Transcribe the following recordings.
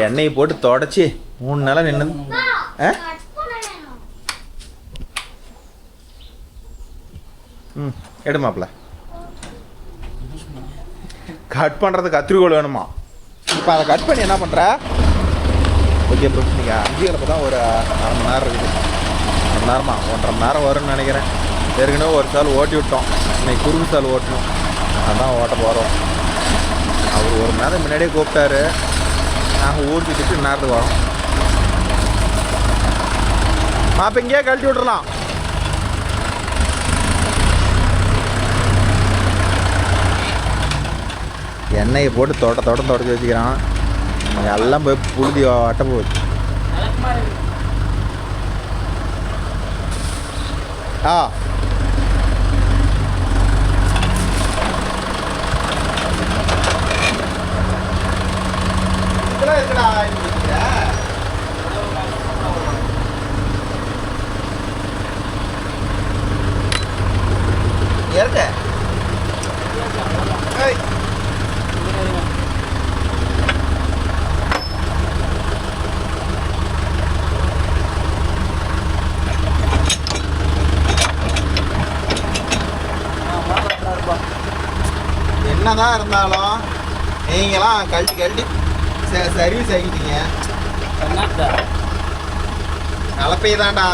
எண்ணெயை போட்டு தொடச்சி 3 நாளாக நின்று எடுமாப்ல கட் பண்ணுறது கத்திரிக்கோள் வேணுமா? இப்போ அதை கட் பண்ணி என்ன பண்ணுற? ஓகே ப்ரோ, நீங்கள் 5 கிலோ தான் ஒரு 1/2 மணி நேரம் இருக்குது. 1 மணி நேரமா 1.5 மணி நேரம் வரும்னு நினைக்கிறேன். ஏற்கனவே ஒரு சால் ஓட்டி விட்டோம், இன்னைக்கு குறுக்கு சால் ஓட்டணும், அதான் ஓட்ட போகிறோம். அவர் 1 மணி நேரம் முன்னாடியே கூப்பிட்டாரு, நாங்கள் ஊர் சுற்றிட்டு நேரத்துக்கு வரோம். மாப்ப இங்கேயே கழட்டி விட்றலாம். எண்ணெயை போட்டு தொடச்சி வச்சுக்கிறான். எல்லாம் போய் புழுதி வட்ட போகுது. ஆ இருக்க என்னதான் இருந்தாலும் நீங்களாம் கழட்டி சர்வீஸ் ஆகிட்டீங்க. கலப்பை தான்டா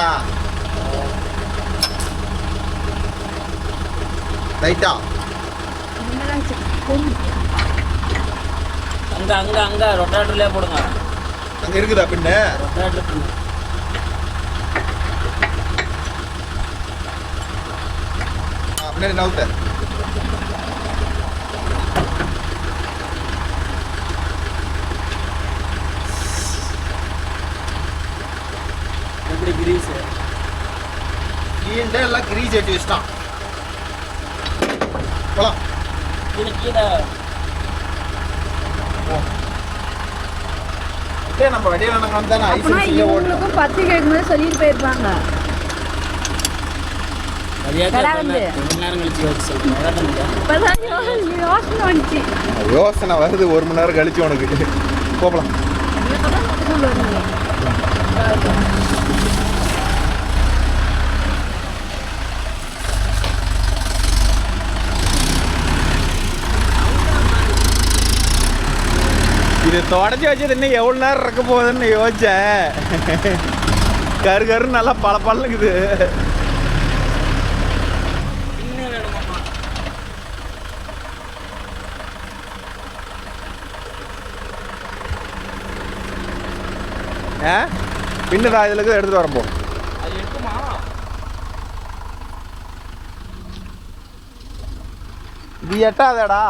ரைட்டா. அங்க ரொட்டாட்டர்லயே போடுங்க. அங்க இருக்குதா பின்ன? ரொட்டாட்டர் பின்ன அப்படியே நவுத்த. எப்படி கிரீஸ் கீழே எல்லாம் கிரீஸ் ஏற்றி வச்சிட்டான். போலாம் கீழே நம்ம வண்டியில் நடக்காம தானே இவங்களுக்கும் பத்திரிக்கை கேட்கும்போது சொல்லிட்டு போயிருப்பாங்க. யோசனை வருது 1 மணி நேரம் கழிச்சு உனக்கு. போகலாம். இது தொடச்சி வச்சது இன்னும் எவ்வளோ நேரம் இருக்க போகுதுன்னு யோசிச்சேன். கருன்னு நல்லா பழக்குது. பின்னதா இதில் இருக்குது, எடுத்துகிட்டு வரப்போ. இது எட்டாதடா.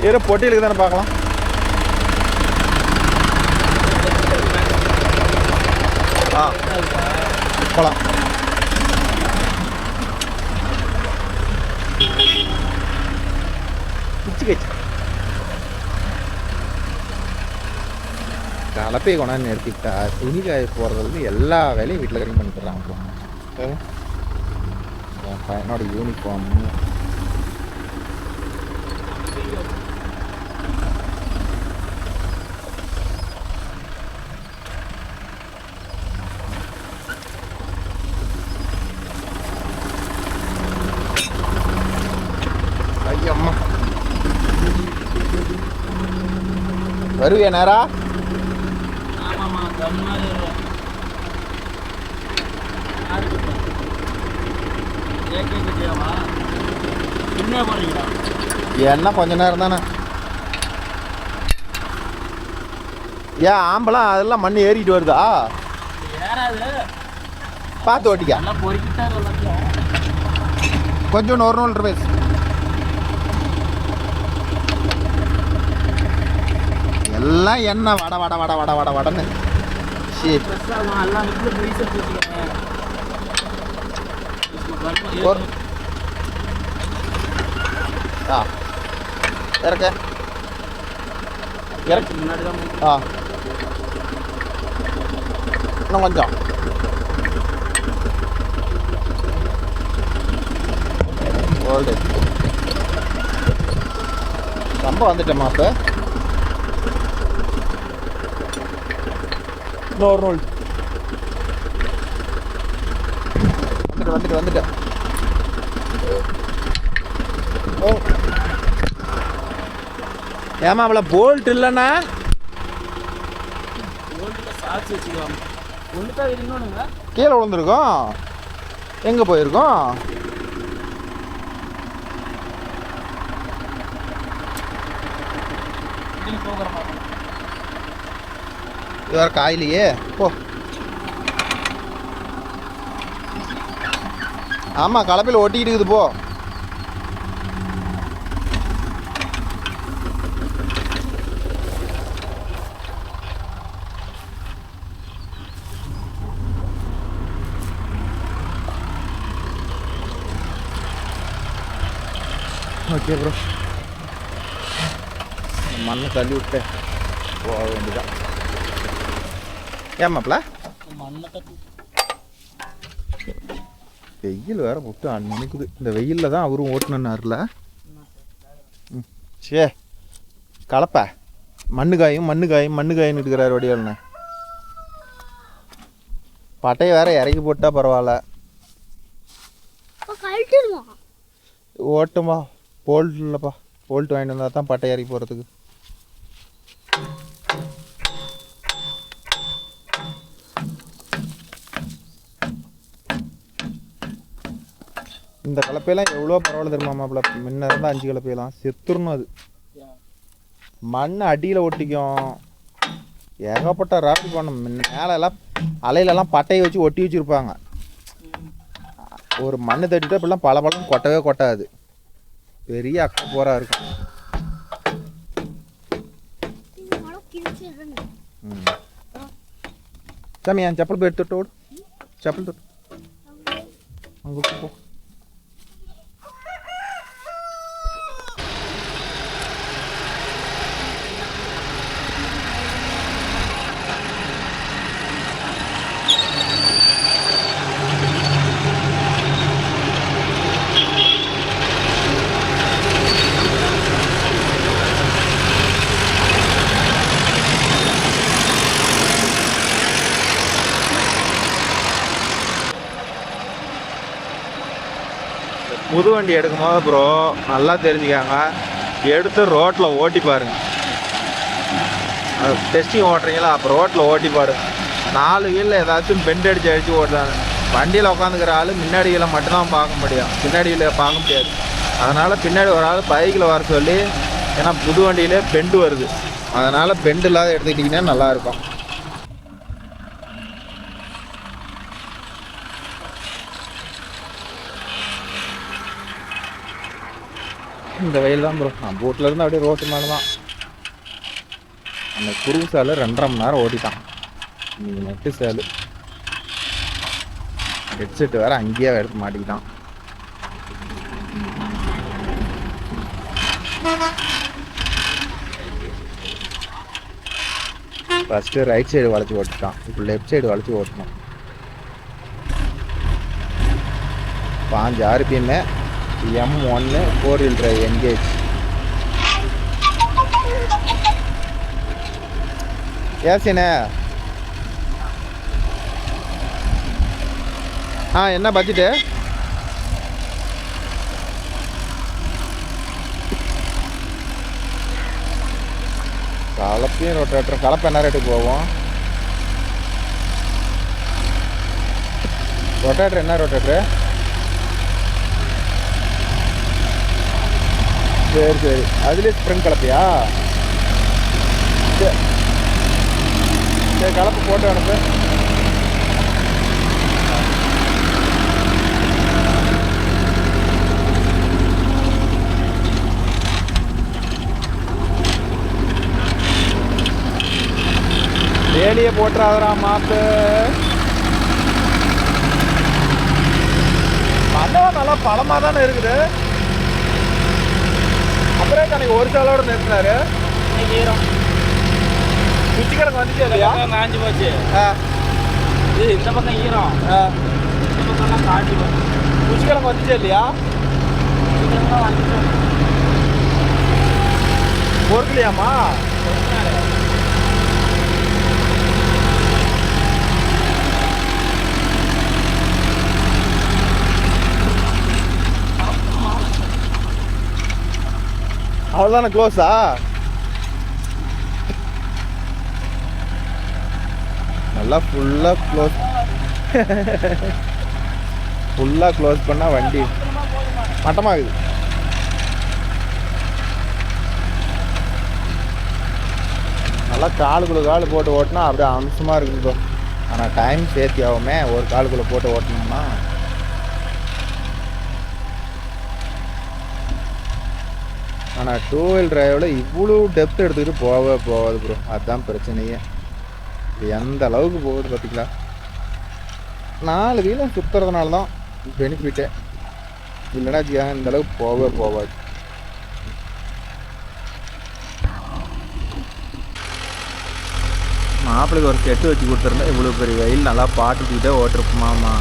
ஏதோ பொட்டியிலுக்கு தானே பார்க்கலாம். போகலாம். கலப்பையை கொண்டாந்து நிறுத்திட்டா துணிக்காய போடுறதுக்கு எல்லா வேலையும் வீட்டில் கரெக்ட் பண்ணி தர்றாங்க. என் பையனோட யூனிஃபார்ம் ஐயம்மா வருவியா நேரா? என்ன கொஞ்ச நேரம் தானே. ஏன் ஆம்பளம் அதெல்லாம் மண் ஏறிட்டு வருதா? பார்த்து ஓட்டிக்கா. கொஞ்சம் 1 நூல் ரூபாய். எல்லாம் என்ன வடன்னு இறக்க இன்னும் கொஞ்சம் ஓல்டு ரொம்ப வந்துட்டேம்மா. இப்போ இன்னொரு நூல் வந்துட்டு ஓ ஏமா அவளை போல்ட் இல்லைண்ணா சாட்சி வச்சுக்குவாங்க ஒன்றுதான் இன்னொன்னுங்க கீழே விழுந்துருக்கோம் எங்கே போயிருக்கோம் போகிற மாதிரி இது வேறு காயிலையே போ ஆமாம் கலப்பையில் ஒட்டிக்கிட்டு இருக்குது போ ஓகே ப்ரோ மண்ணை தள்ளி விட்டேன் போக வேண்டியதான் ஏமாப்ல மண்ணை கட்டி வெயில் வேற முட்டு அன்னைக்குது இந்த வெயிலில் தான் அவரும் ஓட்டணுன்னாருல சே கலப்ப மண்ணு காயும் இருக்கிறார் வடிவல்ண்ணே பட்டையை வேற இறக்கி போட்டா பரவாயில்ல ஓட்டுமா போல்ட் இல்லைப்பா போல்ட் வாங்கிட்டு வந்தால் தான் பட்டை இறக்கி போகிறதுக்கு இந்த கலப்பையெல்லாம் எவ்வளோ பரவாயில்ல தெரியுமாப்ல முன்ன இருந்தால் 5 கலப்பையெல்லாம் செத்துடணும் அது மண் அடியில் ஒட்டிக்கும் ஏகப்பட்ட ராப்பி பண்ணும் மேலெல்லாம் அலையிலலாம் பட்டையை வச்சு ஒட்டி வச்சுருப்பாங்க ஒரு மண்ணு தட்டிட்டு இப்படிலாம் பல கொட்டவே கொட்டாது பெரிய அக்கா போரா இருக்கும் சாமி என் செப்பல் போய் எடுத்துட்டு ஓடு செப்பல் தொட்டு அங்கே போ புது வண்டி எடுக்கும்போது ப்ரோ நல்லா தெரிஞ்சுக்காங்க எடுத்து ரோட்டில் ஓட்டி பாருங்க டெஸ்டிங் ஓட்டுறீங்களா அப்போ ரோட்டில் ஓட்டி பாருங்க 4 வீலில் ஏதாச்சும் பெண்ட் அடித்து ஓட்டுறாங்க வண்டியில் உட்காந்துக்கிற ஆள் முன்னாடியில் மட்டும்தான் பார்க்க முடியும் பின்னாடியில் பார்க்க முடியாது அதனால் பின்னாடி ஒரு ஆள் பைக்கில் வர சொல்லி ஏன்னா புது வண்டியிலே பெண்டு வருது அதனால் பெண்டு இல்லாத எடுத்துக்கிட்டிங்கன்னா நல்லாயிருக்கும் இந்த வெயில் தான் ப்ரோ நான் போட்டில் அப்படியே ரோட்டு மேலே தான் அந்த குறுகு சாலை 2.5 மணி நேரம் ஓட்டிட்டான் நீங்கள் நெட்டு சேலு ஹெட்செட்டு வேறு அங்கேயே எடுத்து மாட்டிக்கிட்டான் ஃபஸ்ட்டு ரைட் சைடு வளைச்சி ஓட்டிட்டான் இப்போ லெஃப்ட் சைடு வளைச்சி ஓட்டணும் 5 RPM M1 4-wheel drive engage ஏசினே என்ன பட்ஜெட்டு கலப்பையும் ரொட்டேட்டர் கலப்பை என்ன ரேட்டுக்கு போவோம் ரொட்டேட்டர் என்ன ரொட்டேட்டரு சரி அதுலேயே ஸ்ப்ரிங் கலப்பையா சரி கலப்பு போட்டு அனுப்பு வேலியை போட்டுறாதரா மாப்பு மண்டபம் நல்லா பழமாக தானே இருக்குது அப்புறம் அன்னைக்கு ஒரு சாலோட நிறுத்தினாரு ஈரம் குச்சிக்கிழங்கு வந்துச்சு இல்லையா காஞ்சி போச்சு இது இந்த பக்கம் ஈரம் இந்த பக்கம்லாம் காஞ்சி போச்சு குச்சிக்கிழங்கு வந்துச்சு இல்லையா பொறுக்கலையாமா அவ்வளோதானே க்ளோஸா? நல்லா ஃபுல்லாக க்ளோஸ் பண்ணால் வண்டி மட்டமாகுது. நல்லா கால் போட்டு ஓட்டினா அப்படியே அம்சமாக இருக்குது ப்ரோ. ஆனால் டைம் சேர்த்தி ஆகுமே ஒரு காலுக்குள்ளே போட்டு ஓட்டணும்னா. ஆனால் டூ வீல் டிரைவில் இவ்வளோ டெப்த் எடுத்துக்கிட்டு போகாது ப்ரோ. அதுதான் பிரச்சனையே. இது எந்த அளவுக்கு போகுது பார்த்திங்களா? 4 வீலும் சுற்றுறதுனால தான் பெனிஃபிட்டே. இல்லைனா இந்த அளவுக்கு போகாது. மாப்பிள்ளைக்கு ஒரு செட்டு வச்சு கொடுத்துருந்தா இவ்வளோ பெரிய வெயில் நல்லா பாட்டுக்கிட்டே ஓட்டிருப்போமாம்மா.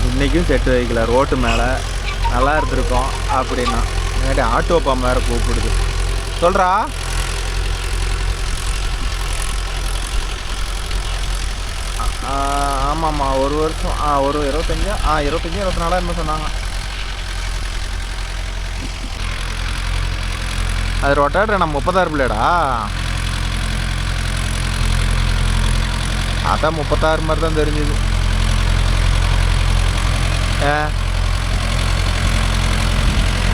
இன்றைக்கும் செட்டு வைக்கல, ரோட்டு மேலே நல்லா இருந்திருக்கோம் அப்படின்னா. முன்னாடி ஆட்டோ பம்ப் வேறு கூப்பிடுது. சொல்கிறா ஆமாம்மா, ஒரு வருஷம் ஒரு 25-24 என்ன சொன்னாங்க. அது ரொட்டாட்டர் நம்ம 36 பிள்ளைடா. அதான் 36 மாதிரி தான் தெரிஞ்சுது.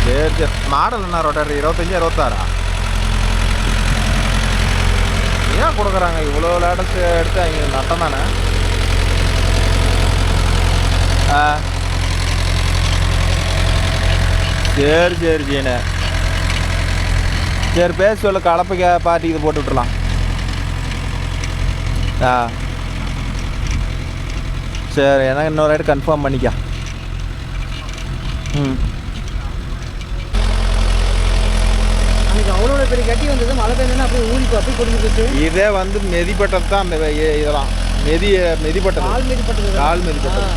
சரி மாடல் என்ன ரொட்டாட்டர் 25-26 ஏன் கொடுக்குறாங்க? இவ்வளோ லேட்டஸ்ட் எடுத்து அவங்க நட்டம் தானே. சரி ஜீனு, சரி பேச சொல்ல கலப்பைக்க பார்ட்டிக்கு இது போட்டு விட்டுலாம். சரி எனக்கு இன்னொரு ரைடு கன்ஃபார்ம் பண்ணிக்க. அவ்வளோ பெரிய கட்டி வந்தது, மழை பெய்யுதுன்னா அப்படியே ஊழிக்கு அப்படியே கொடுத்துருக்கு. இதே வந்து மெதிப்பட்டது தான். அந்த இதெல்லாம் மெதிப்பட்டது, கால் மெதிப்பட்டது.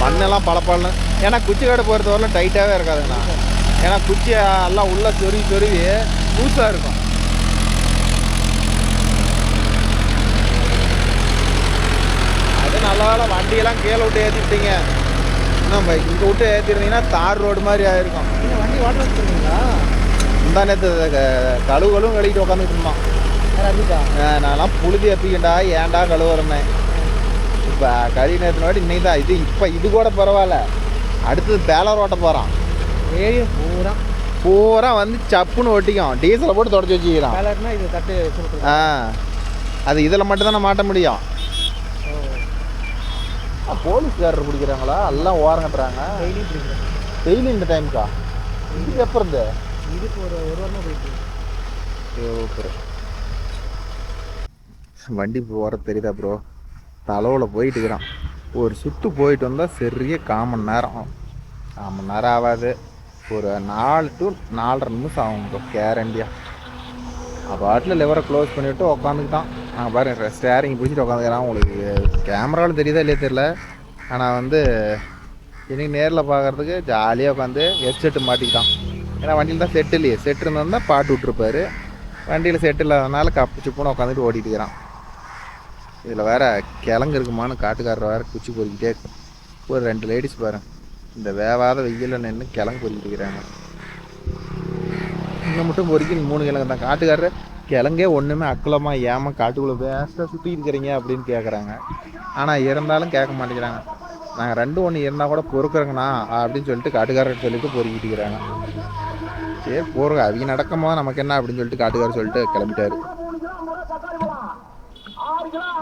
மண்ணெல்லாம் பழப்பழன்னு. ஏன்னா குச்சி கடை பொறுத்த வரலாம் டைட்டாகவே இருக்காதுங்கண்ணா. ஏன்னா குச்சி எல்லாம் உள்ளே சொருவி லூஸாக இருக்கும். அது நல்ல வேலை வண்டியெல்லாம் கீழே விட்டு ஏற்றிட்டீங்க. இன்னும் இங்கே விட்டு ஏற்றிருந்தீங்கன்னா தார் ரோடு மாதிரி ஆகிருக்கும். வண்டி வாட்டர் வச்சுருக்கீங்களா? முந்தா நேற்று கழுவுகளும் கழுவிட்டு உட்காந்துட்டு இருந்தான். நான்லாம் புழுதி எப்பிக்கிண்டா ஏன்டா கழுவுறேன். இப்போ கழுவி நேற்று வாட்டி இன்னைக்கு தான் இது. இப்போ இது கூட பரவாயில்ல. அடுத்தது பேலர் ஓட்ட போகிறான். பூரா வந்து சப்புன்னு ஒட்டிக்கும். டீசலை போட்டு தொடச்சி வச்சுக்கிறான். இது தட்டு. அது இதில் மட்டும்தான் மாட்ட முடியும். போலீஸ்காரர் பிடிக்கிறாங்களா? எல்லாம் ஓரம் கட்டுறாங்க டெய்லி இந்த டைமுக்கா? இது எப்போ இருந்து? இதுக்கு ஒரு வாரமாக போயிட்டு வண்டி போகிற தெரியுதா ப்ரோ? தலவில் போயிட்டு இருக்கிறான். ஒரு சுற்று போயிட்டு வந்தால் சரியாக 1/4 மணி நேரம் ஆகாது. ஒரு 4 to 4.5 நிமிஷம் ஆகும் ப்ரோ கேரண்டியா. பாட்டில் லிவரை க்ளோஸ் பண்ணிவிட்டு உட்காந்துக்கிட்டான். நாங்கள் பாருங்க ஸ்டேரிங் பிடிச்சிட்டு உட்காந்துக்கிறான். உங்களுக்கு கேமராவில் தெரியுதா இல்லையா தெரியல. ஆனால் வந்து இன்னைக்கு நேரில் பார்க்குறதுக்கு ஜாலியாக உட்காந்து ஹெட்செட்டு மாட்டிக்கிட்டான். ஏன்னா வண்டியில் தான் செட்டு இல்லையே. செட்டு இருந்தால் பாட்டு விட்ருப்பாரு. வண்டியில் செட்டு இல்லாதனால கப்பு சுப்புன்னு உட்காந்துட்டு ஓட்டிகிட்டு இருக்கிறான். இதில் வேறு கிழங்கு இருக்குமான்னு காட்டுக்காரர் வேறு குச்சி பொறிக்கிட்டே இருக்கும். ஒரு 2 லேடிஸ் பாருங்க இந்த வேவாத வெயிலில் நின்று கிழங்கு பொறிக்கிட்டு இருக்கிறாங்க. இன்னும் மட்டும் பொறிக்கி 3 கிழங்கு தான். காட்டுக்காரர் கிழங்கே ஒன்றுமே அக்குலமாக ஏமா காட்டுக்குள்ளே வேஸ்ட்டாக சுற்றி இருக்கிறீங்க அப்படின்னு கேட்குறாங்க. ஆனால் இருந்தாலும் கேட்க மாட்டேங்கிறாங்க. நாங்கள் 2 இருந்தால் கூட பொறுக்குறோங்கண்ணா அப்படின்னு சொல்லிட்டு காட்டுக்காரர் சொல்லிட்டு பொறுக்கிட்டு இருக்கிறாங்க. சரி போகிறோங்க அவங்க நடக்கும் போது நமக்கு என்ன அப்படின்னு சொல்லிட்டு காட்டுக்காரர் சொல்லிட்டு கிளம்பிட்டாரு.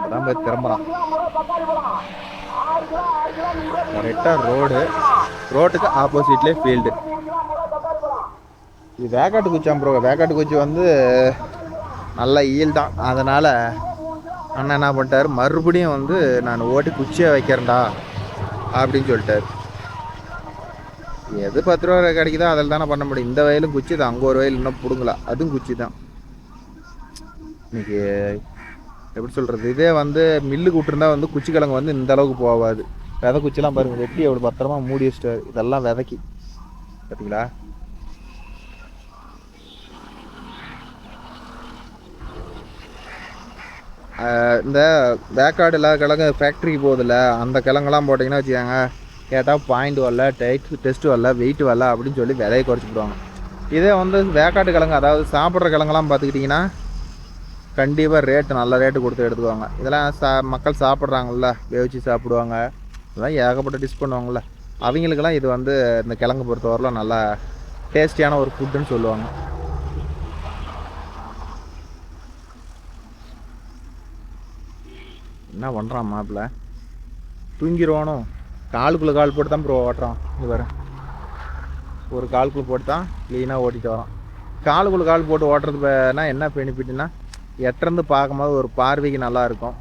அதான் போய் திரும்புகிறான். கரெக்டாக ரோட்டுக்கு ஆப்போசிட்லேயே ஃபீல்டு. இது வேக்காட்டு குச்சான் ப்ரோ. வேக்காட்டு குச்சி வந்து நல்ல ஈல் தான். அதனால் அண்ணன் என்ன பண்ணிட்டார், மறுபடியும் வந்து நான் ஓட்டி குச்சியாக வைக்கிறேன்டா அப்படின்னு சொல்லிட்டார். எது 10 ரூபா கிடைக்குதோ அதில் தானே பண்ண முடியும். இந்த வயலும் குச்சி தான். அங்கே ஒரு வயல் இன்னும் பிடுங்கல, அதுவும் குச்சி தான். இன்னைக்கு எப்படி சொல்கிறது, இதே வந்து மில்லுக்கு விட்டுருந்தா வந்து குச்சி கிழங்கு வந்து இந்த அளவுக்கு போகாது. விதை குச்சிலாம் பாருங்கள் வெட்டி எவ்வளோ பத்திரமா மூடி வச்சிட்டாரு. இதெல்லாம் விதைக்கி பார்த்தீங்களா? இந்த வேக்காடு இல்லாத கிழங்கு ஃபேக்ட்ரிக்கு போகுதில்ல, அந்த கிழங்கெல்லாம் போட்டிங்கன்னா வச்சுக்காங்க கேட்டால் பாயிண்ட் வரல, டெஸ்ட்டு வரல, வெயிட் வரல அப்படின்னு சொல்லி விலையை குறைச்சிடுவாங்க. இதே வந்து வேக்காட்டு கிழங்கு, அதாவது சாப்பிட்ற கிழங்கெல்லாம் பார்த்துக்கிட்டிங்கன்னா கண்டிப்பாக ரேட்டு நல்ல ரேட்டு கொடுத்து எடுத்துக்குவாங்க. இதெல்லாம் மக்கள் சாப்பிட்றாங்கல்ல, வேவிச்சு சாப்பிடுவாங்க, இதெல்லாம் ஏகப்பட்ட டிஷ் பண்ணுவாங்கள்ல, அவங்களுக்கெல்லாம் இது வந்து இந்த கிழங்கு பொறுத்தவரையிலும் நல்லா டேஸ்டியான ஒரு ஃபுட்டுன்னு சொல்லுவாங்க. என்ன பண்ணுறான் மாப்பிள்ள, தூங்கிடுவானோ? காலுக்குள்ளே கால் போட்டு தான் ப்ரோ ஓட்டுறான். இங்கே பாரு, ஒரு காலுக்குள்ளே போட்டு தான் க்ளீனாக ஓட்டிட்டு வரான். காலுக்குள்ளே கால் போட்டு ஓட்டுறதுனா என்ன பெனிஃபிட்னா, எட்டேருந்து பார்க்கும்போது ஒரு பார்வைக்கு நல்லாயிருக்கும்.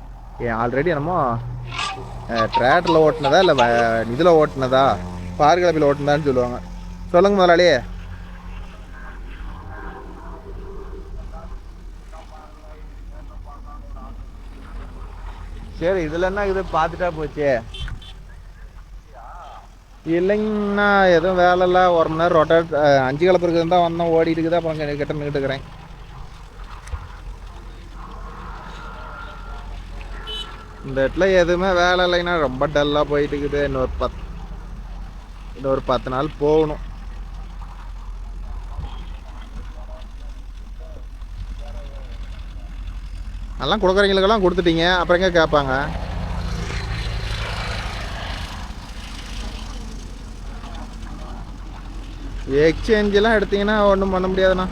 ஆல்ரெடி என்னமோ ட்ராக்டரில் ஓட்டினதா இல்லை இதில் ஓட்டினதா, பார்கலப்பில் ஓட்டினதான்னு சொல்லுவாங்க. சொல்லுங்க முதலாளியே. சரி, இதில் என்ன இது பார்த்துட்டா போச்சே. இல்லைங்கண்ணா, எதுவும் வேலை இல்லை. 1 மணி நேரம் ரொட்டேட் 5 கிளப்புறதுக்கு தான் வந்தோம், ஓடிட்டு இருக்குது. அப்புறம் கிட்ட நின்றுட்டு இருக்கிறேன். இந்த இடத்துல எதுவுமே வேலை இல்லைன்னா ரொம்ப டல்லாக போயிட்டு இருக்குது. இன்னொரு 10 நாள் போகணும். அதெல்லாம் கொடுக்குறவங்களுக்கெல்லாம் கொடுத்துட்டீங்க, அப்புறம் எங்கே கேட்பாங்க? எக்ஸ்சேஞ்செல்லாம் எடுத்தீங்கன்னா ஒன்றும் பண்ண முடியாதுண்ணா.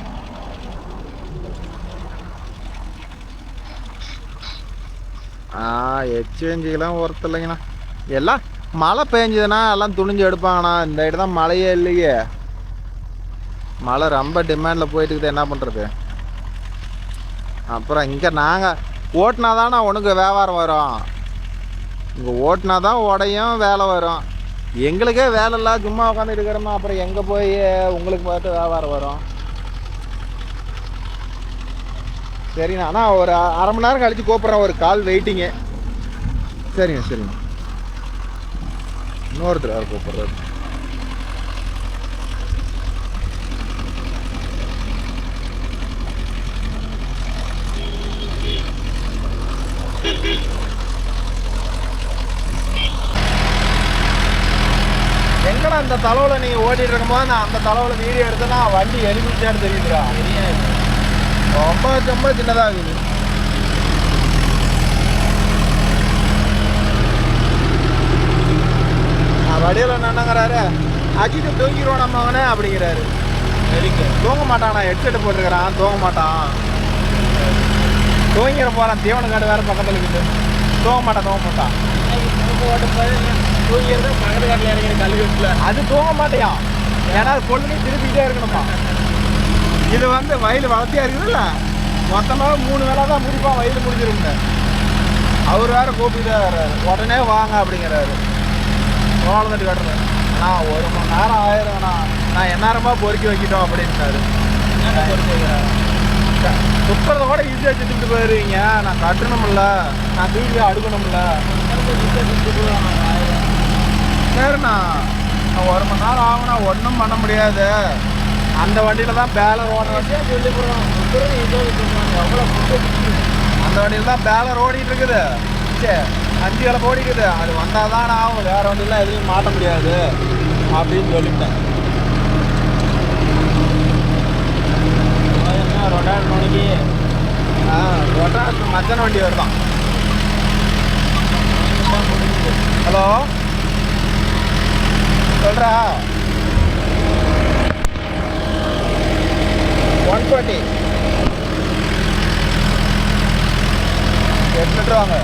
எக்ஸ்சேஞ்சுக்கெல்லாம் ஒர்த்து இல்லைங்கண்ணா. எல்லாம் மழை பெஞ்சதுன்னா எல்லாம் துணிஞ்சு எடுப்பாங்கண்ணா. இந்த இடம் தான் மழையே இல்லையே. மழை ரொம்ப டிமாண்டில் போயிட்டுக்குது, என்ன பண்ணுறது? அப்புறம் இங்கே நாங்கள் ஓட்டினா தானே உனக்கு வியாபாரம் வரும். இங்கே ஓட்டினா தான் உடையும் வேலை வரும். எங்களுக்கே வேலை இல்லை, சும்மா உட்காந்து இருக்கிறோமா, அப்புறம் எங்கே போய் உங்களுக்கு பார்த்து வியாபாரம் வரும்? சரிண்ணா, ஆனால் ஒரு 1/2 மணி நேரம் கழித்து கூப்பிட்றேன். ஒரு கால் வெயிட்டிங்கு. சரிங்க சரிங்க. இன்னொருத்தர் யார் கூப்பிட்றாரு? எங்கடா அந்த தளவில் நீங்கள் ஓட்டிகிட்டு இருக்கும்போது நான் அந்த தளவில் வீடியோ எடுத்தேன்னா வண்டி எலிமிச்சான்னு தெரியுதுடா. ரொம்ப சின்னதாக இருக்குது. வடிவில் என்னங்கிறாரு, அஜித்து தூங்கிடுவோம் நம்ம அவனே அப்படிங்கிறாரு. தூங்க மாட்டானா, ஹெட்செட்டு போட்டிருக்கிறான், தூங்க மாட்டான். தூங்கிட போகிறான், தீவன காடு வேறு பக்கத்தில் இருக்குது. தூங்க மாட்டான். தூங்கிறது பக்கத்து காட்டில் இறங்கிற கல்வியில் அது தூங்க மாட்டேன். ஏன்னா அது பொழுது திருப்பிக்கிட்டே இருக்கணுமா. இது வந்து வயல் வளர்த்தியாக இருக்குதுல்ல, மொத்தமாக 3 வேலை தான் முடிப்பான், வயல் முடிஞ்சிருங்க. அவர் வேறு கூப்பிட்டு உடனே வாங்க அப்படிங்கிறாரு. சோளம் தட்டி கட்டுறேன். ஆனால் 1 மணி நேரம் ஆயிருங்கண்ணா, நான் எந்நேரமாக பொறுக்கி வைக்கிட்டோம் அப்படின்ட்டாரு. பொறுக்கி வைக்கிறேன், சுற்றுறத கூட ஈஸியாக சுற்றிட்டு போயிடுவீங்க. நான் கட்டணும்ல, நான் தூக்கி அடுக்கணும்ல. சரிண்ணா, 1 மணி நேரம் ஆகுனா ஒன்றும் பண்ண முடியாது. அந்த வண்டியில் தான் பேலர் ஓடுறேன் சொல்லி போடுறோம். எவ்வளோ அந்த வண்டியில் தான் பேலர் ஓடிட்டு இருக்குது. சரி, 5 கிலோ ஓடிக்குது. அது வந்தால் தான் ஆகும், வேறு வண்டியெலாம் எதுலையும் மாட்ட முடியாது அப்படின்னு சொல்லிவிட்டேன். ரொட்டாட் மணிக்கு ரொட்டாட் மச்சான வண்டி வருதான். ஹலோ சொல்கிறா, 120 8 லிட்டர் வாங்க.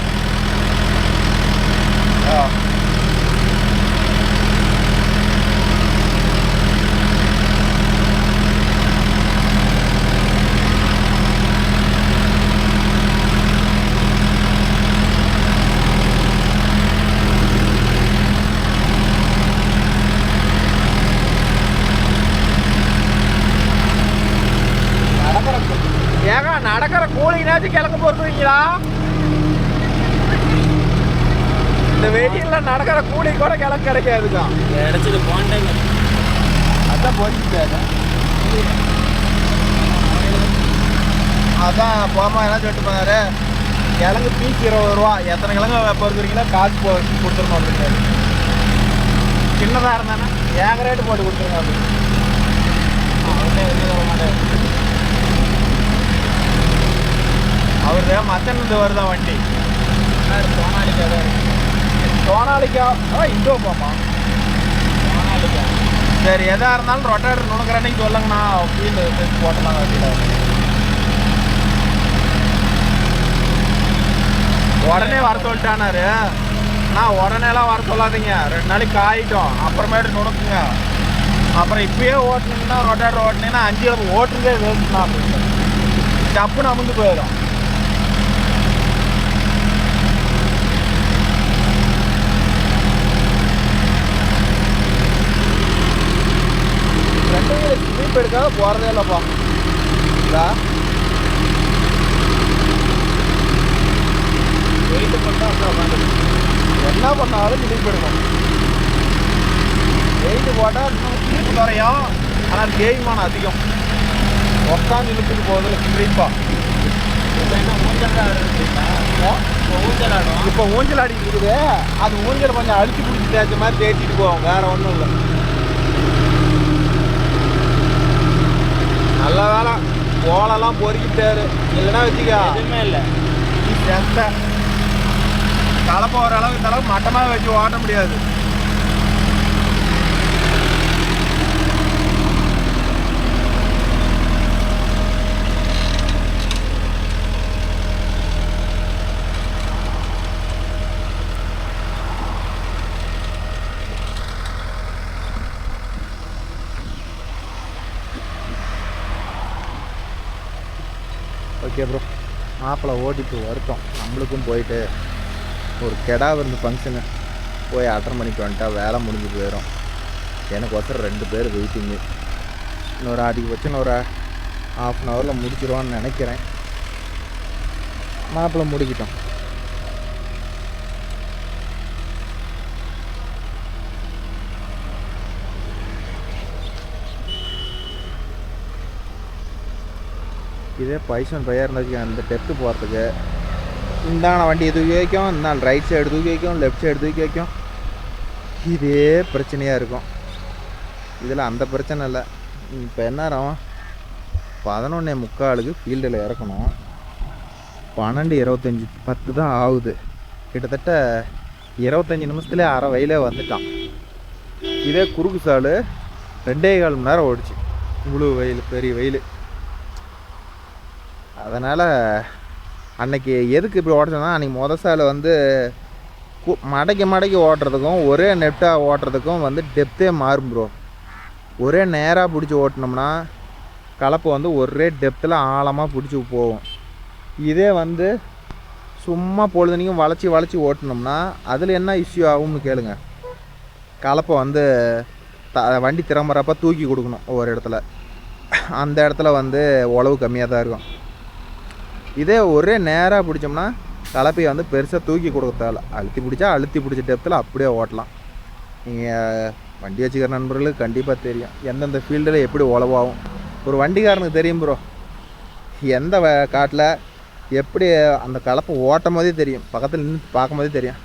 நடக்கிற கூலினாச்சும் கிழக்கு பொறுத்துவீங்களா? இந்த வெயிலில் நடக்கிற கூலி கூட கிழக்கு கிடைக்காதுக்கா. கிடைச்சது போன டைம் அதான் போச்சுட்டாரு. அதான் போமா என்ன சொல்லிட்டு போனாரு, கிழங்கு பீஸ் 20 ரூபா, எத்தனை கிழங்கு பொறுத்துறீங்களா காசு கொடுத்துருணும் அப்படிங்கிறாரு. சின்னதாக இருந்தானே ஏங்க ரேட்டு போட்டு கொடுத்துருங்க அப்படின்னு. அவர்கிட்ட வெளியே வர மாட்டேன். அவரு மச்சன் வருதான் வண்டி சோனாலிக்காக சோனாலிக்கா இந்தோப்பாமா சோனாலிக்கா. சரி எதாக இருந்தாலும் ரொட்டேட்டர் நுணுக்கிறேன்னு சொல்லுங்கண்ணா ஃபீல்டு போட்டலாம் வண்டியில். உடனே வர சொல்லிட்டானாரு. நான் உடனேலாம் வர சொல்லாதீங்க, 2 நாளைக்கு காயிட்டோம் அப்புறமேட்டு நுணுக்குங்க. அப்புறம் இப்பயே ஓட்டுனீங்கன்னா ரொட்டேட்டர் ஓட்டுனீங்கன்னா 5 ஓட்டுறதே வேணும்னா டப்புன்னு அமுந்து போயிடும். ஸ்லீப் எடுக்காத போகிறதே இல்லைப்பா. வெயிட்டு போட்டால் அப்புறம் உட்காந்து என்ன பண்ணாலும் ஸ்லீப் எடுக்கும். வெயிட்டு போட்டால் இன்னும் ஸ்லீப் குறையும், ஆனால் தேய்மானம் அதிகம். உட்காந்து இழுத்துட்டு போகுது ஸ்லீப்பாக. இப்போ என்ன ஊஞ்சல் தான் ஆடுறீங்களா? இப்போ ஊஞ்சல் ஆடும். இப்போ ஊஞ்சல் ஆடிட்டு இருக்குது. அது ஊஞ்சல் கொஞ்சம் அழுத்தி பிடிச்சி தேய்ச்ச மாதிரி தேய்ச்சிட்டு போவோம், வேற ஒன்றும் இல்லை. நல்ல வேலை ஓலெல்லாம் பொறுக்கிட்டாரு, இல்லைன்னா வச்சுக்கா எதுவுமே இல்லை. செத்த கலப்பை ஒரு அளவு இந்த அளவுக்கு மட்டமாக வச்சு ஓட்ட முடியாது. ஓகே ப்ரோ, மாப்பிள்ளை ஓட்டிட்டு வரட்டும். நம்மளுக்கும் போயிட்டு ஒரு கெடா விருந்து ஃபங்க்ஷனு போய் அட்டன் பண்ணிட்டு வந்துட்டா வேலை முடிஞ்சு போயிடும். எனக்கு ஒருத்தர் 2 பேர் வெயிட்டிங்கு. இன்னொரு அதிகபட்சம் இன்னொரு 1/2 ஹவரில் முடிச்சிடுவான்னு நினைக்கிறேன். மாப்பிள்ளை முடிக்கிட்டோம். இதே பைசன் பையாக இருந்துச்சு அந்த டெப்த்து போகிறதுக்கு. இந்தான வண்டி தூக்கி வைக்கும், இந்த ரைட் சைடு தூக்கி வைக்கும், லெஃப்ட் சைடு தூக்கி வைக்கும். இதே பிரச்சனையாக இருக்கும். இதில் அந்த பிரச்சனை இல்லை. இப்போ எந்நேரம் 11:45 ஃபீல்டில் இறக்கணும். 12:25 10 தான் ஆகுது. கிட்டத்தட்ட 25 நிமிஷத்துலேயே அரை வயலே வந்துட்டான். இதே குறுக்கு சால் 2.25 மணி நேரம் ஓடிச்சு. முழு வெயில், பெரிய வெயில். அதனால் அன்னைக்கு எதுக்கு இப்படி ஓட்டுறதுனா, அன்றைக்கி சால் வந்து மடக்கி ஓட்டுறதுக்கும் ஒரே நெட்டாக ஓட்டுறதுக்கும் வந்து டெப்த்தே மாறும் ப்ரோ. ஒரே நேராக பிடிச்சி ஓட்டினோம்னா கலப்பு வந்து ஒரே டெப்த்தில் ஆழமாக பிடிச்சி போகும். இதே வந்து சும்மா பொழுதுனைக்கும் வளைச்சி ஓட்டினோம்னா அதில் என்ன இஷ்யூ ஆகும்னு கேளுங்க. கலப்பை வந்து வண்டி திரும்புறப்ப தூக்கி கொடுக்கணும் ஒவ்வொரு இடத்துல. அந்த இடத்துல வந்து உழவு கம்மியாக தான் இருக்கும். இதே ஒரே நேராக பிடிச்சோம்னா கலப்பையை வந்து பெருசாக தூக்கி கொடுக்க தேவை. அழுத்தி பிடிச்ச டெப்த்தில் அப்படியே ஓட்டலாம். நீங்கள் வண்டி வச்சுக்கிற நண்பர்களுக்கு கண்டிப்பாக தெரியும் எந்தெந்த ஃபீல்டில் எப்படி உழவாகும். ஒரு வண்டிக்காரனுக்கு தெரியும் ப்ரோ, எந்த காட்டில் எப்படி அந்த கலப்பை ஓட்டும் போதே தெரியும். பக்கத்தில் நின்று பார்க்கும் போதே தெரியும்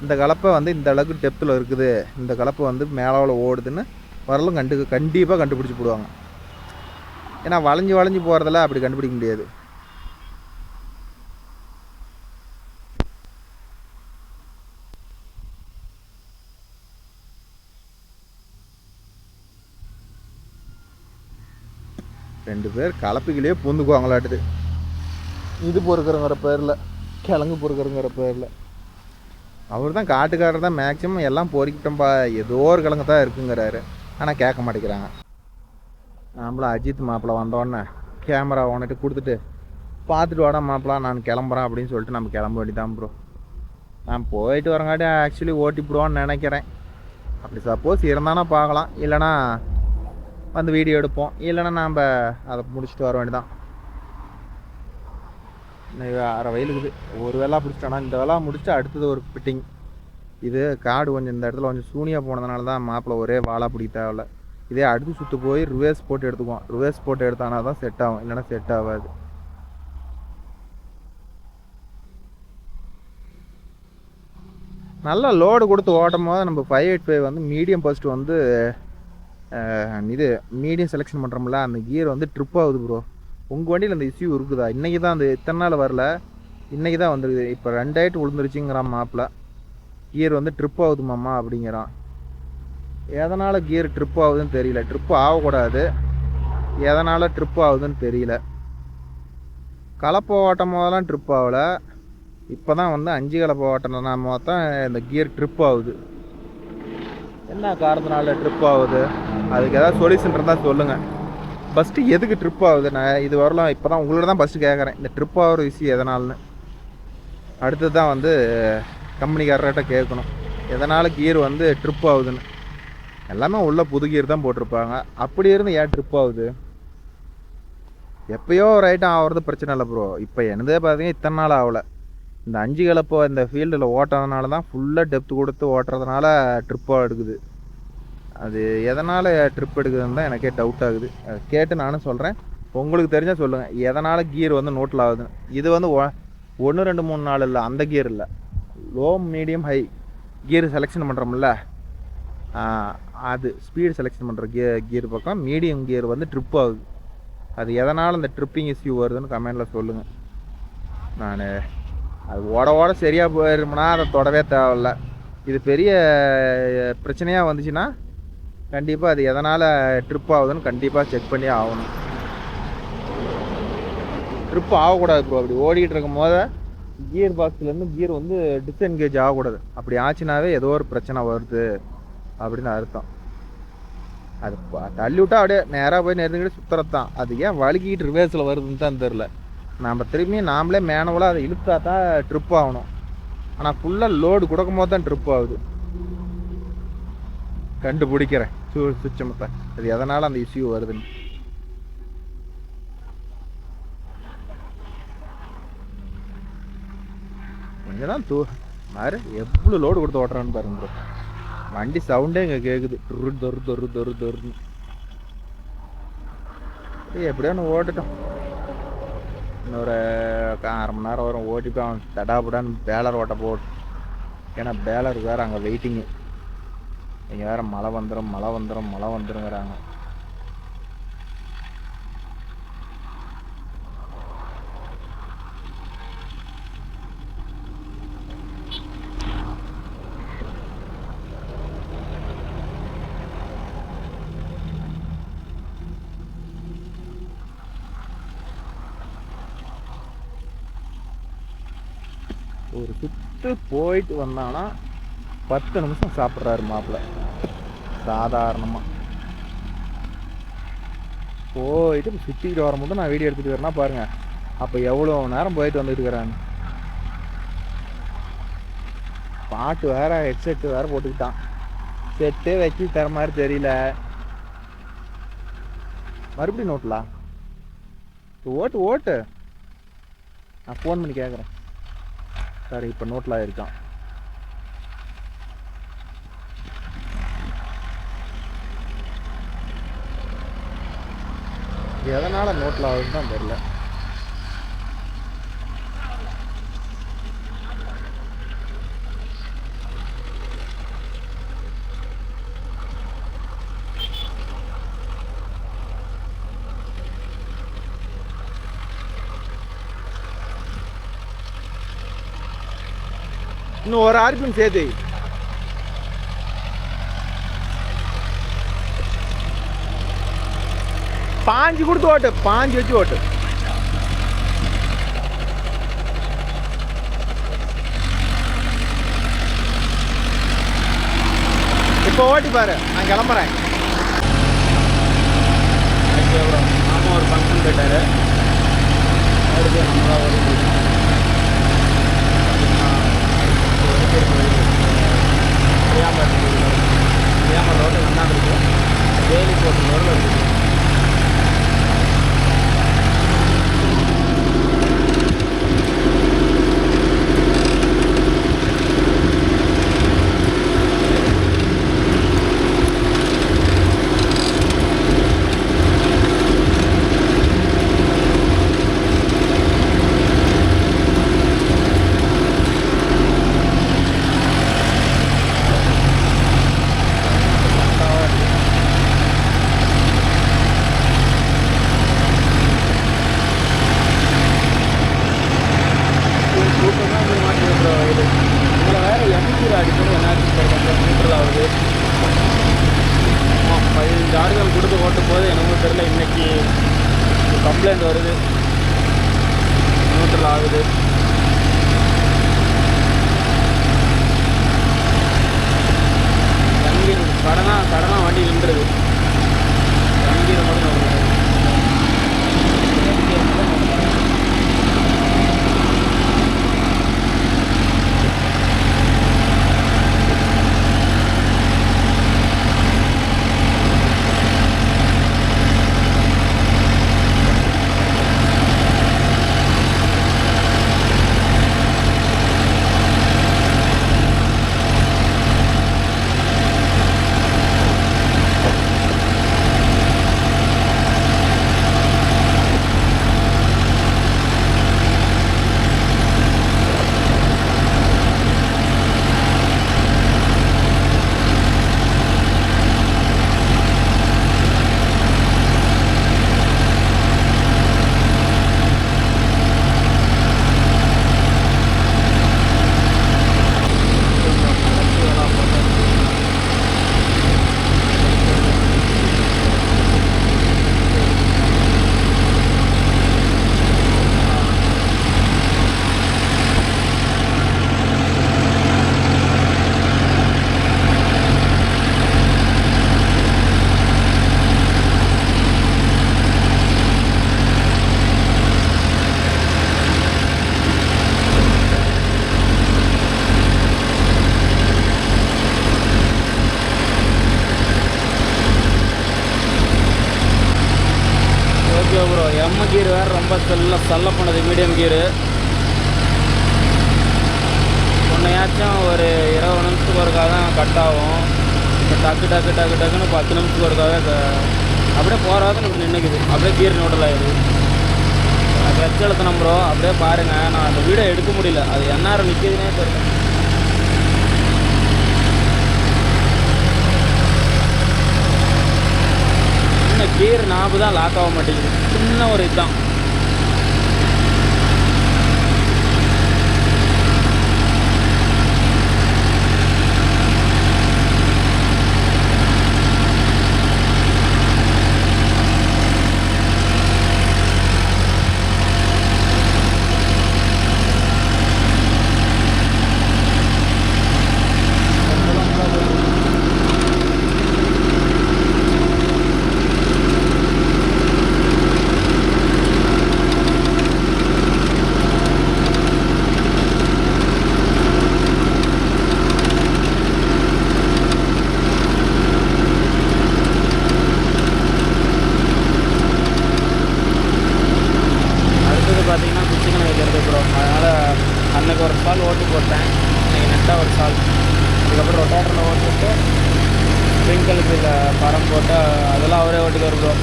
இந்த கலப்பை வந்து இந்த அளவுக்கு டெப்த்தில் இருக்குது, இந்த கலப்பை வந்து மேலாவில் ஓடுதுன்னு வரலும் கண்டிப்பாக கண்டுபிடிச்சி போடுவாங்க. ஏன்னா வளைஞ்சி போகிறதில்ல அப்படி கண்டுபிடிக்க முடியாது. ரெண்டு பேர் கலப்புகளே பூந்துக்குவாங்களாட்டுது. இது பொறுக்கிறங்கிற பேரில், கிழங்கு பொறுக்கிறங்கிற பேரில். அவர் தான் காட்டுக்காரர் தான் மேக்ஸிமம் எல்லாம் பொறுக்கிட்டோம்ப்பா, ஏதோ ஒரு கிழங்கு தான் இருக்குங்கிறாரு. ஆனால் கேட்க மாட்டேங்கிறாங்க. நம்மளும் அஜித் மாப்பிள்ளை வந்தோடனே கேமரா ஒன்றுட்டு கொடுத்துட்டு பார்த்துட்டு வாடா மாப்பிள்ளை நான் கிளம்புறேன் அப்படின்னு சொல்லிட்டு நம்ம கிளம்ப வேண்டியதான் ப்ரோ. நான் போயிட்டு வரங்காட்டி ஆக்சுவலி ஓட்டிப்பிடுவான்னு நினைக்கிறேன். அப்படி சப்போஸ் இருந்தானா பார்க்கலாம், இல்லைனா வந்து வீடியோ எடுப்போம், இல்லைனா நாம் அதை முடிச்சுட்டு வர வேண்டியதான். அரை வயலுக்குது ஒரு வேளா பிடிச்சிட்டோன்னா இந்த வேளா முடிச்சுட்டு அடுத்தது ஒரு ஃபிட்டிங். இது காடு கொஞ்சம் இந்த இடத்துல கொஞ்சம் சூனியாக போனதுனால தான் மாப்பிள்ளை ஒரே வாழா பிடிக்க தேவையில்ல. இதே அடுத்து சுற்று போய் ரிவர்ஸ் போட்டு எடுத்துக்குவோம். ரிவர்ஸ் போட்டு எடுத்தானா தான் செட் ஆகும், இல்லைன்னா செட் ஆகாது. நல்லா லோடு கொடுத்து ஓட்டும் போது நம்ம 585 வந்து மீடியம் ஃபஸ்ட்டு வந்து இது மீடியம் செலெக்ஷன் பண்ணுறோம்ல, அந்த கியர் வந்து ட்ரிப் ஆகுது ப்ரோ. உங்கள் வண்டியில் அந்த இஷ்யூ இருக்குதா? இன்றைக்கி தான் அந்த இத்தனை நாள் வரல, இன்றைக்கி தான் வந்துருக்குது. இப்போ 2 ஆயிட்டு விழுந்துருச்சுங்கிறான் மாப்பிள்ள. கியர் வந்து ட்ரிப் ஆகுதுமாம்மா அப்படிங்கிறான். எதனால் கியர் ட்ரிப் ஆகுதுன்னு தெரியல. ட்ரிப்பு ஆகக்கூடாது, எதனால் ட்ரிப் ஆகுதுன்னு தெரியல. கலப்பை ஓட்டும் போதெல்லாம் ட்ரிப் ஆகலை, இப்போ தான் வந்து 5 கலப்பை ஓட்டினா தான் இந்த கியர் ட்ரிப் ஆகுது. என்ன காரணத்தினால ட்ரிப் ஆகுது? அதுக்கு ஏதாவது சொல்யூஷன் இருந்தால் சொல்லுங்கள். ஃபஸ்ட்டு எதுக்கு ட்ரிப் ஆகுது? நான் இது வரலாம் இப்போ தான் உங்களோட தான் ஃபஸ்ட்டு கேட்குறேன், இந்த ட்ரிப் ஆகிற விஷயம் எதனால்னு. அடுத்தது தான் வந்து கம்பெனிக்காரர்கிட்ட கேட்கணும் எதனால் கியர் வந்து ட்ரிப் ஆகுதுன்னு. எல்லாமே உள்ள புது கியர் தான் போட்டிருப்பாங்க, அப்படி இருந்து ஏன் ட்ரிப் ஆகுது? எப்போயோ ஒரு ஐட்டம் ஆகிறது பிரச்சனை இல்லை ப்ரோ. இப்போ என்னதே பார்த்தீங்கன்னா இத்தனை நாள் ஆகலை. இந்த 5 கலப்போ இந்த ஃபீல்டில் ஓட்டுறதுனால தான், ஃபுல்லாக டெப்த் கொடுத்து ஓட்டுறதுனால ட்ரிப்பாக எடுக்குது. அது எதனால் ட்ரிப் எடுக்குதுன்னு தான் எனக்கே டவுட் ஆகுது. கேட்டு நானும் சொல்கிறேன், உங்களுக்கு தெரிஞ்சால் சொல்லுங்கள் எதனால் கியர் வந்து நோட்டில் ஆகுதுன்னு. இது வந்து 1 2 3 4 இல்லை, அந்த கியர் இல்லை, low medium high gear selection பண்ணுறோம்ல, அது ஸ்பீடு செலெக்ஷன் பண்ணுற கியர் பக்கம் மீடியம் கியர் வந்து ட்ரிப் ஆகுது. அது எதனால் அந்த ட்ரிப்பிங் இஷ்யூ வருதுன்னு கமெண்டில் சொல்லுங்கள். நான் அது ஓட சரியாக போயிருமுன்னா அதை தொடவே தேவையில்ல. இது பெரிய பிரச்சனையாக வந்துச்சுன்னா கண்டிப்பாக அது எதனால் ட்ரிப் ஆகுதுன்னு கண்டிப்பாக செக் பண்ணி ஆகணும். ட்ரிப் ஆகக்கூடாது ப்ரோ. அப்படி ஓடிக்கிட்டு இருக்கும் போது கியர் பாக்ஸ்லேருந்து கியர் வந்து டிஸ்என்கேஜ் ஆகக்கூடாது. அப்படி ஆச்சுனாவே ஏதோ ஒரு பிரச்சனை வருது அப்படின்னு அர்த்தம். அது தள்ளி விட்டா அப்படியே நேராக போய் நெருங்கிட்டு சுற்றுறது தான். அது ஏன் வழுக்கிட்டு ரிவேர்ஸில் வருதுன்னு தான் தெரில. நம்ம திரும்பி நாமளே மேனுவலாக அதை இழுத்தா தான் ட்ரிப் ஆகணும். ஆனால் ஃபுல்லாக லோடு கொடுக்கும் போது தான் ட்ரிப் ஆகுது. கண்டுபிடிக்கிறேன் சுச்சமத்தை அது எதனால் அந்த இஷ்யூ வருதுன்னு. கொஞ்சம் தான் மாறு எவ்வளோ லோடு கொடுத்து ஓட்டுறான்னு பாருங்க ப்ரோ. வண்டி சவுண்டே இங்கே கேட்குது, தொருன்னு. எப்படியோ ஒன்று ஓட்டுட்டோம். இன்னொரு 1/2 மணி நேரம் வரும், ஓட்டிப்போம். அவன் தடாபுடான்னு பேலர் ஓட்ட போட்டு. ஏன்னா பேலர் வேறு அங்கே வெயிட்டிங்கு. இங்கே வேறு மழை வந்துருங்கிறாங்க. ஒரு சுற்று போயிட்டு வந்தாங்கன்னா 10 நிமிஷம் சாப்பிட்றாரு மாப்பிள்ள சாதாரணமாக. போயிட்டு சுற்றிக்கிட்டு வரும்போது நான் வீடியோ எடுத்துகிட்டு வரேன்னா பாருங்கள், அப்போ எவ்வளோ நேரம் போயிட்டு வந்துட்டு இருக்கிறான்னு. பாட்டு வேறு ஹெட்செட்டு வேறு போட்டுக்கிட்டான். செட்டே வச்சு தர மாதிரி தெரியல. மறுபடியும் நோட்டலா ஓட்டு நான் ஃபோன் பண்ணி கேட்குறேன். சரி, இப்போ நோட்டில் இருக்கான். எதனால் நோட்டில் ஆகுதுன்னு தான் தெரியல. இன்னும் ஒரு ஆர்பிஎம் சேர்த்து பாஞ்சு கொடுத்து ஓட்டு, பாஞ்சு வச்சு ஓட்டு. இப்போ ஓட்டி பாரு, நான் கிளம்புறேன். மாமா ஒரு ஃபங்க்ஷன் போயிட்டாரு. அடுத்து நம்மளா ஒரு ரோடு நல்லா இருக்கு. வேலி போட்டு ரோடு இருக்குது. நியூட்ரல் வருது, நியூட்ரல் ஆகுது. இறங்கிடுது, சடனாக வண்டி நின்றுது. இறங்கிற மட்டும் ப்ரோ. எம் கீர் வேறு ரொம்ப சல்ல பண்ணது, மீடியம் கீரு. ஒன்றையாச்சும் ஒரு 20 நிமிஷத்துக்கு ஒருக்காக தான் கட் ஆகும். இப்போ டக்குன்னு 10 நிமிஷத்துக்கு ஒருக்காக அப்படியே போகிறதுன்னு இப்படி நின்றுக்குது. அப்படியே கீர் நியூட்ரல் ஆகிடுது. கிளச் அழுத்தணும் ப்ரோ. அப்படியே பாருங்கள், நான் அந்த வீடியோ எடுக்க முடியல, அது எந்நேரம் நிற்கிதுன்னே தெரியல. கீர் நாபு தான் லாக் ஆக மாட்டேங்குது. சின்ன ஒரு இதுதான். பார்த்தீங்கன்னா குச்சிக்கணை வைக்கிறது ப்ரோ. அதனால் அன்றைக்கி ஒரு சால் ஓட்டி போட்டேன், இன்றைக்கி நெட்டாக ஒரு சால். அதுக்கப்புறம் ரொட்டேட்டரில் ஓட்டிட்டு ஸ்ப்ரிங்கலுக்கு பரம் போட்டு அதெல்லாம் அவரே ஓட்டிக்குவார் ப்ரோ.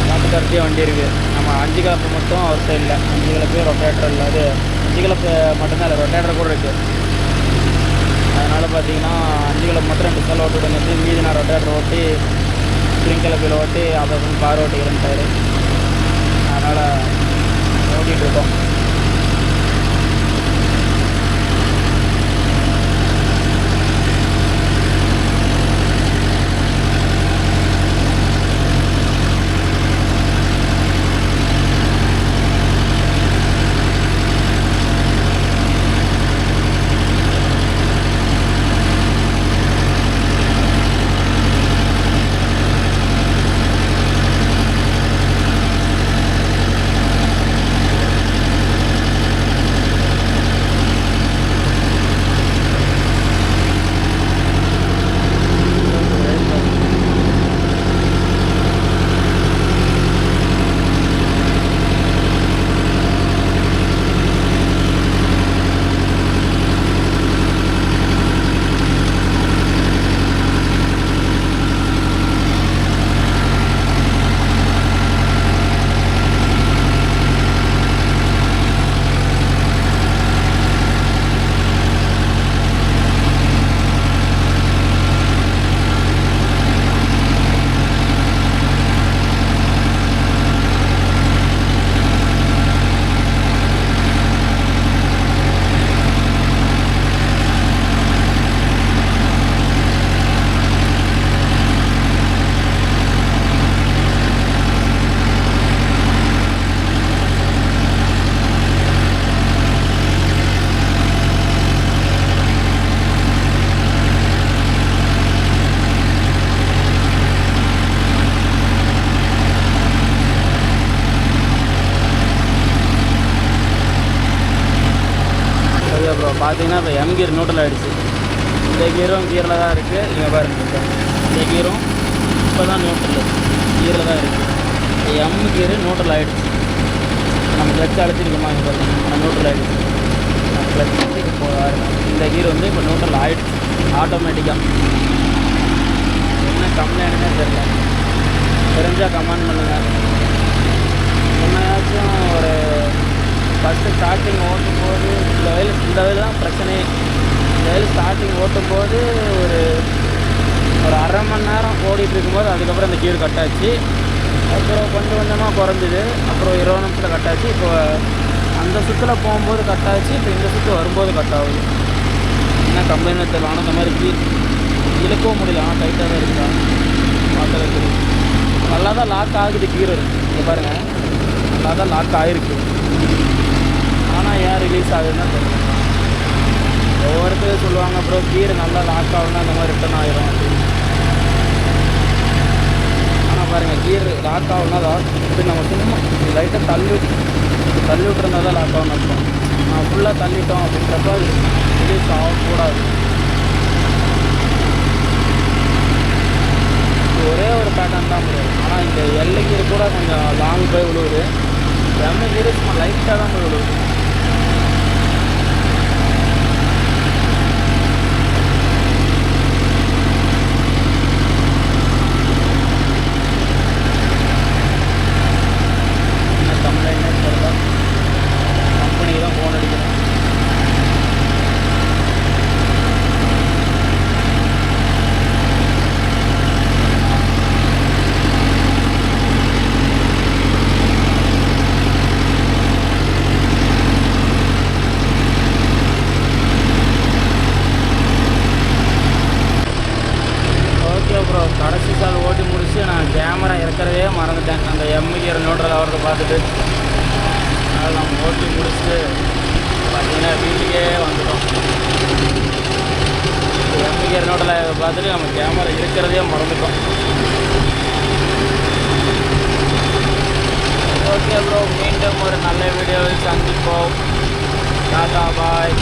நாட்டு கருத்தியே வண்டி இருக்குது. நம்ம 5 கலப்பு மட்டும் அவர்கிட்ட இல்லை. 5 கலப்பு ரொட்டேட்டர் இல்லை, அது 5 கலப்பு மட்டும்தான் இல்லை, ரொட்டேட்டர் கூட இருக்குது. அதனால் பார்த்தீங்கன்னா 5 கலப்பு மட்டும் 2 சால் ஓட்டி வந்துட்டு மீதி நான் ரொட்டேட்டர் ஓட்டி ஸ்ப்ரிங்கலுக்கு ஓட்டி அப்புறம் கார் ஓட்டிக்கிறேன் டயரு. அதனால் ஓட்டிகிட்ருக்கோம். பார்த்தீங்கன்னா இப்போ எம் கியர் நியூட்ரல் ஆகிடுச்சு. இந்த கியரும் கியரில் தான் இருக்குது. நீங்கள் பாருங்கள், இந்த கியரும் இப்போ தான் நியூட்ரல் கியரில் தான் இருக்குது. எம் கியரு நியூட்ரல் ஆகிடுச்சு. நம்ம கிளச் அழைச்சிருக்கோமா இங்கே பாருங்கள், நியூட்ரல் ஆகிடுச்சு. நம்ம கிளச் இப்போ இந்த கியர் வந்து இப்போ நியூட்ரல் ஆகிடுச்சு ஆட்டோமேட்டிக்காக. என்ன கம்ப்ளைண்ட்னே தெரியல, தெரிஞ்சால் கமெண்ட் பண்ணுங்கள். முன்னையாச்சும் ஒரு ஃபஸ்ட்டு ஸ்டார்டிங் ஓட்டும்போது இந்த வயல் தான் பிரச்சனையே. இந்த வயல் ஸ்டார்டிங் ஓட்டும்போது ஒரு அரை மணி நேரம் ஓடிட்டு இருக்கும்போது அதுக்கப்புறம் இந்த கீர் கட்டாச்சு. அப்புறம் கொஞ்சம் கொஞ்சமாக குறைஞ்சிது. அப்புறம் 20 நிமிஷத்தில் கட்டாச்சு. இப்போ அந்த சுற்றில் போகும்போது கட்டாச்சு. இப்போ இந்த சுற்று வரும்போது கட் ஆகுது. என்ன கம்ப்ளைண்ட் தெரியல. ஆனால் இந்த மாதிரி கீர் இழுக்கவும் முடியல. ஆனால் டைட்டாக தான் இருக்கா பார்க்கறதுக்கு நல்லா தான் லாக் ஆகுது. கீர் இங்கே பாருங்கள், நல்லா தான் லாக் ஆகிருக்கு. ஆனால் ஏன் ரிலீஸ் ஆகுதுன்னா தெரியல. ஒவ்வொருத்தரும் சொல்லுவாங்க அப்புறம் கீர் நல்லா லாக் ஆகுதுன்னா அந்த மாதிரி ரிட்டர்ன் ஆகிரும் அப்படின்னு. ஆனால் பாருங்கள், கீர் லாக் ஆகுனா தான் இப்படி நம்ம சும்மா லைட்டாக தள்ளி விட்டுருந்தா தான் லாக் ஆகும்னு அர்த்தம். நான் ஃபுல்லாக தள்ளிட்டோம் அப்படின்றப்ப அது ரிலீஸ் ஆகக்கூடாது. ஒரே ஒரு பேட்டர்ன் தான் முடியாது. ஆனால் இந்த எல்லை கீர் கூட கொஞ்சம் லாங் போய் விழுவுது. எம் கீர் சும்மா லைட்டாக தான் போய் விழுவுது. என்ன கம்ப்ளைண்ட்னே தெரியல. கம்பெனிக்கு தான் ஃபோன் அடிக்கிறேன். ப்ரோ, கடைசி சால் ஓட்டி முடிச்சு நான் கேமரா இறக்கிறதே மறந்துட்டேன். அந்த எம் கியர் நியூட்ரல் அவர்கிட்ட பார்த்துட்டு அதனால் நம்ம ஓட்டி முடிச்சுட்டு பார்த்தீங்கன்னா வீட்டுக்கே வந்துட்டோம். எம் கியர் நியூட்ரலை பார்த்துட்டு நம்ம கேமரா இருக்கிறதே மறந்துட்டோம். ஓகே ப்ரோ, மீண்டும் ஒரு நல்ல வீடியோவில் சந்திப்போம். டாடா பாய்.